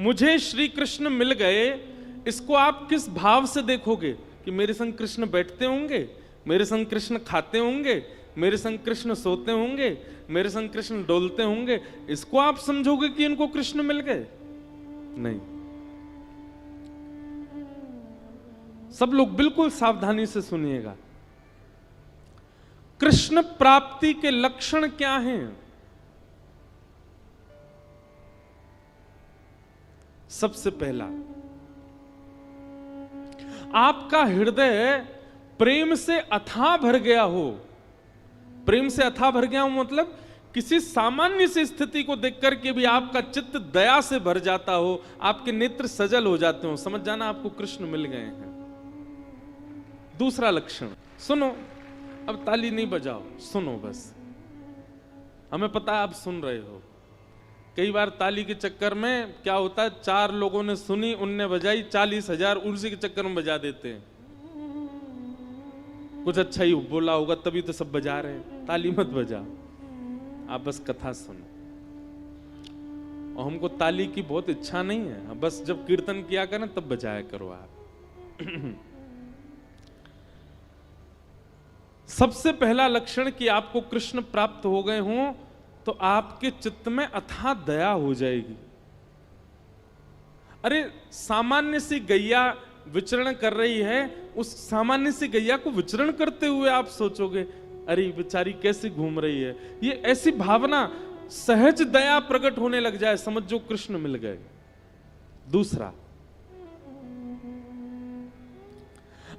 मुझे श्री कृष्ण मिल गए, इसको आप किस भाव से देखोगे? कि मेरे संग कृष्ण बैठते होंगे, मेरे संग कृष्ण खाते होंगे, मेरे संग कृष्ण सोते होंगे, मेरे संग कृष्ण डोलते होंगे, इसको आप समझोगे कि इनको कृष्ण मिल गए? नहीं। सब लोग बिल्कुल सावधानी से सुनिएगा। कृष्ण प्राप्ति के लक्षण क्या हैं? सबसे पहला, आपका हृदय प्रेम से अथाह भर गया हो। प्रेम से अथाह भर गया हो मतलब किसी सामान्य सी स्थिति को देखकर के भी आपका चित्त दया से भर जाता हो, आपके नेत्र सजल हो जाते हो, समझ जाना आपको कृष्ण मिल गए हैं। दूसरा लक्षण, सुनो, अब ताली नहीं बजाओ, सुनो बस। हमें पता है आप सुन रहे हो। कई बार ताली के चक्कर में क्या होता है, 4 लोगों ने सुनी, उनने बजाई, 40,000 उसी के चक्कर में बजा देते हैं। कुछ अच्छा ही बोला होगा तभी तो सब बजा रहे हैं। ताली मत बजा, आप बस कथा सुनो। और हमको ताली की बहुत इच्छा नहीं है, बस जब कीर्तन किया करें तब बजाया करो आप। सबसे पहला लक्षण कि आपको कृष्ण प्राप्त हो गए हों तो आपके चित्त में अथाह दया हो जाएगी। अरे सामान्य सी गैया विचरण कर रही है, उस सामान्य सी गैया को विचरण करते हुए आप सोचोगे अरे बेचारी कैसी घूम रही है, ये ऐसी भावना, सहज दया प्रकट होने लग जाए, समझो कृष्ण मिल गए। दूसरा,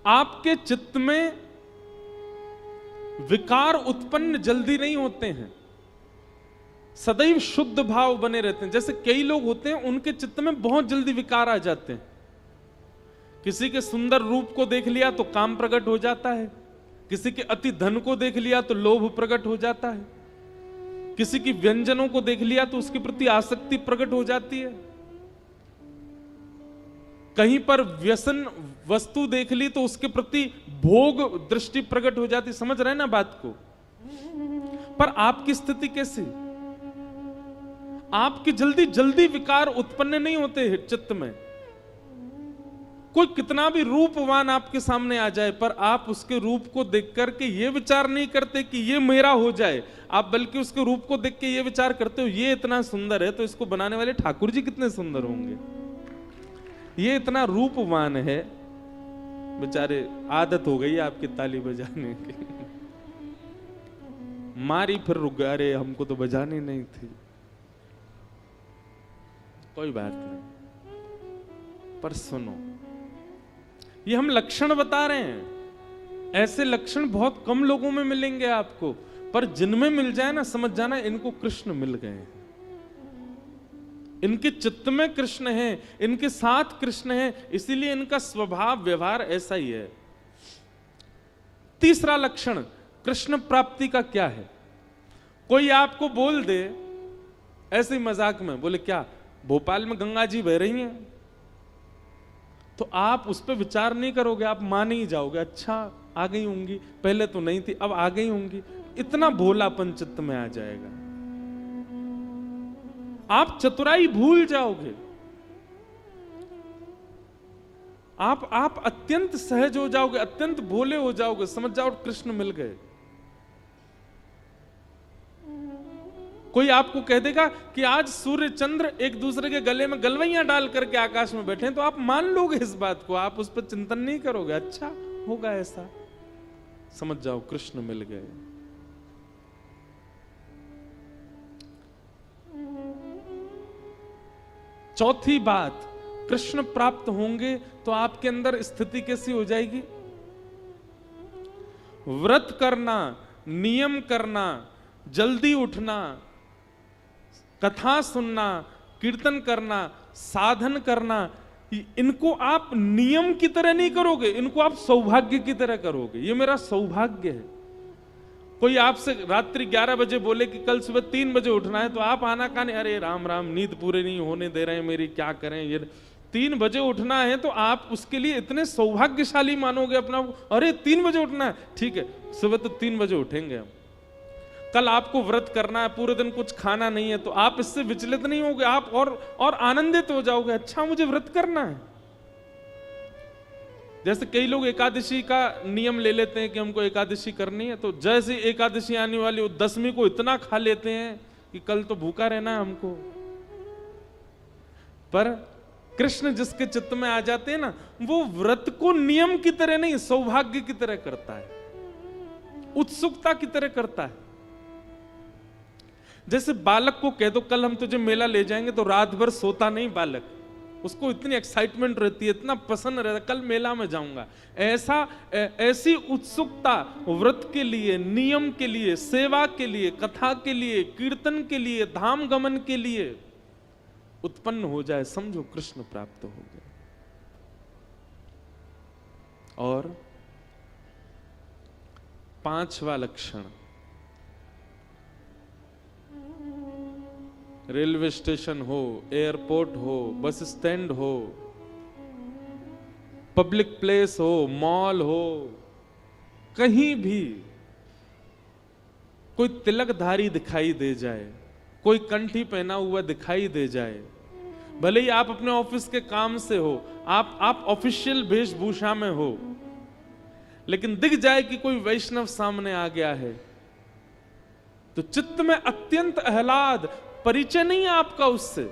आपके चित्त में विकार उत्पन्न जल्दी नहीं होते हैं, सदैव शुद्ध भाव बने रहते हैं। जैसे कई लोग होते हैं उनके चित्त में बहुत जल्दी विकार आ जाते हैं। किसी के सुंदर रूप को देख लिया तो काम प्रकट हो जाता है, किसी के अति धन को देख लिया तो लोभ प्रकट हो जाता है, किसी की व्यंजनों को देख लिया तो उसके प्रति आसक्ति प्रकट हो जाती है, कहीं पर व्यसन वस्तु देख ली तो उसके प्रति भोग दृष्टि प्रकट हो जाती। समझ रहे ना बात को? पर आपकी स्थिति कैसी? आपके जल्दी जल्दी विकार उत्पन्न नहीं होते चित्त में। कोई कितना भी रूपवान आपके सामने आ जाए पर आप उसके रूप को देख करके ये विचार नहीं करते कि ये मेरा हो जाए, आप बल्कि उसके रूप को देख के ये विचार करते हो ये इतना सुंदर है तो इसको बनाने वाले ठाकुर जी कितने सुंदर होंगे, ये इतना रूपवान है, बेचारे आदत हो गई आपकी ताली बजाने की। मारी फिर रुक गए, अरे हमको तो बजानी नहीं थी। कोई बात नहीं, पर सुनो, ये हम लक्षण बता रहे हैं। ऐसे लक्षण बहुत कम लोगों में मिलेंगे आपको, पर जिनमें मिल जाए ना समझ जाना इनको कृष्ण मिल गए हैं। इनके चित्त में कृष्ण है, इनके साथ कृष्ण है, इसीलिए इनका स्वभाव व्यवहार ऐसा ही है। तीसरा लक्षण कृष्ण प्राप्ति का क्या है? कोई आपको बोल दे ऐसे ही मजाक में, बोले क्या भोपाल में गंगा जी बह रही हैं, तो आप उस पर विचार नहीं करोगे, आप मान ही जाओगे, अच्छा आ गई होंगी, पहले तो नहीं थी अब आ गई होंगी। इतना भोलापन चित्त में आ जाएगा, आप चतुराई भूल जाओगे, आप अत्यंत सहज हो जाओगे, अत्यंत भोले हो जाओगे, समझ जाओ कृष्ण मिल गए। कोई आपको कह देगा कि आज सूर्य चंद्र एक दूसरे के गले में गलवैयां डाल करके आकाश में बैठे हैं, तो आप मान लोगे इस बात को, आप उस पर चिंतन नहीं करोगे, अच्छा होगा ऐसा, समझ जाओ कृष्ण मिल गए। चौथी बात, कृष्ण प्राप्त होंगे तो आपके अंदर स्थिति कैसी हो जाएगी? व्रत करना, नियम करना, जल्दी उठना, कथा सुनना, कीर्तन करना, साधन करना, इनको आप नियम की तरह नहीं करोगे, इनको आप सौभाग्य की तरह करोगे। ये मेरा सौभाग्य है। कोई आपसे रात्रि 11 बजे बोले कि कल सुबह 3 बजे उठना है, तो आप आना काने, अरे राम राम नींद पूरे नहीं होने दे रहे हैं मेरी, क्या करें, ये 3 बजे उठना है, तो आप उसके लिए इतने सौभाग्यशाली मानोगे अपना। अरे 3 बजे उठना है, ठीक है सुबह तो 3 बजे उठेंगे हम। कल आपको व्रत करना है, पूरे दिन कुछ खाना नहीं है, तो आप इससे विचलित नहीं होगे, आप और आनंदित हो जाओगे, अच्छा मुझे व्रत करना है। जैसे कई लोग एकादशी का नियम ले लेते हैं कि हमको एकादशी करनी है, तो जैसे एकादशी आने वाली, वो 10वीं को इतना खा लेते हैं कि कल तो भूखा रहना है हमको। पर कृष्ण जिसके चित्त में आ जाते हैं ना, वो व्रत को नियम की तरह नहीं, सौभाग्य की तरह करता है, उत्सुकता की तरह करता है। जैसे बालक को कह दो कल हम तुझे मेला ले जाएंगे, तो रात भर सोता नहीं बालक, उसको इतनी एक्साइटमेंट रहती है, इतना पसंद रहता है, कल मेला में जाऊंगा। ऐसी उत्सुकता व्रत के लिए, नियम के लिए, सेवा के लिए, कथा के लिए, कीर्तन के लिए, धाम गमन के लिए उत्पन्न हो जाए, समझो कृष्ण प्राप्त हो गए। और 5वां लक्षण, रेलवे स्टेशन हो, एयरपोर्ट हो, बस स्टैंड हो, पब्लिक प्लेस हो, मॉल हो, कहीं भी कोई तिलकधारी दिखाई दे जाए, कोई कंठी पहना हुआ दिखाई दे जाए, भले ही आप अपने ऑफिस के काम से हो, आप ऑफिशियल वेशभूषा में हो, लेकिन दिख जाए कि कोई वैष्णव सामने आ गया है, तो चित्त में अत्यंत आह्लाद, परिचय नहीं है आपका उससे,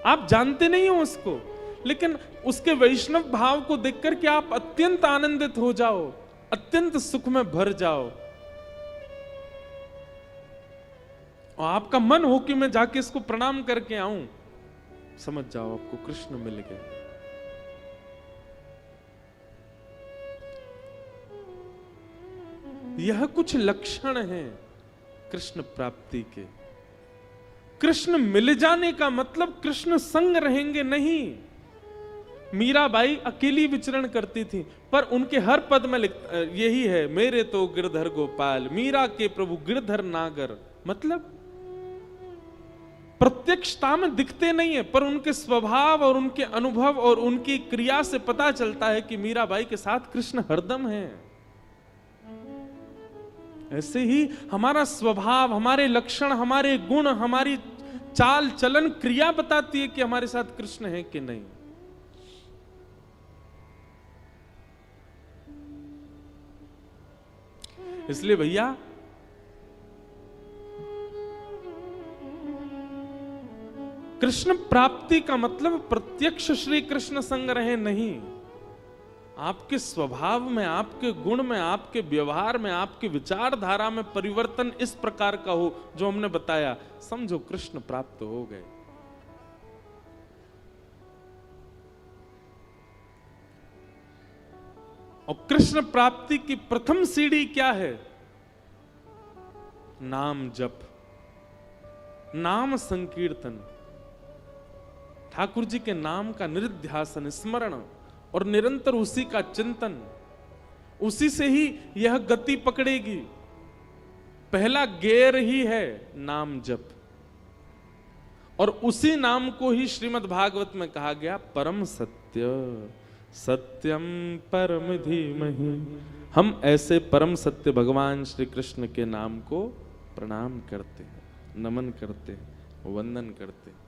आप जानते नहीं हो उसको, लेकिन उसके वैष्णव भाव को देखकर के आप अत्यंत आनंदित हो जाओ, अत्यंत सुख में भर जाओ, और आपका मन हो कि मैं जाके इसको प्रणाम करके आऊं, समझ जाओ आपको कृष्ण मिल गए। यह कुछ लक्षण हैं कृष्ण प्राप्ति के। कृष्ण मिल जाने का मतलब कृष्ण संग रहेंगे नहीं। मीराबाई अकेली विचरण करती थी, पर उनके हर पद में यही है, मेरे तो गिरधर गोपाल, मीरा के प्रभु गिरधर नागर। मतलब प्रत्यक्षता में दिखते नहीं है, पर उनके स्वभाव और उनके अनुभव और उनकी क्रिया से पता चलता है कि मीराबाई के साथ कृष्ण हरदम है। ऐसे ही हमारा स्वभाव, हमारे लक्षण, हमारे गुण, हमारी चाल चलन, क्रिया बताती है कि हमारे साथ कृष्ण है कि नहीं। इसलिए भैया कृष्ण प्राप्ति का मतलब प्रत्यक्ष श्री कृष्ण संग रहे नहीं, आपके स्वभाव में, आपके गुण में, आपके व्यवहार में, आपके विचारधारा में परिवर्तन इस प्रकार का हो जो हमने बताया, समझो कृष्ण प्राप्त हो गए। और कृष्ण प्राप्ति की प्रथम सीढ़ी क्या है? नाम जप, नाम संकीर्तन, ठाकुर जी के नाम का निरुध्यासन, स्मरण और निरंतर उसी का चिंतन, उसी से ही यह गति पकड़ेगी। पहला गेर ही है नाम जप, और उसी नाम को ही श्रीमद् भागवत में कहा गया परम सत्य, सत्यम परम धीमहि। हम ऐसे परम सत्य भगवान श्री कृष्ण के नाम को प्रणाम करते हैं, नमन करते हैं, वंदन करते हैं।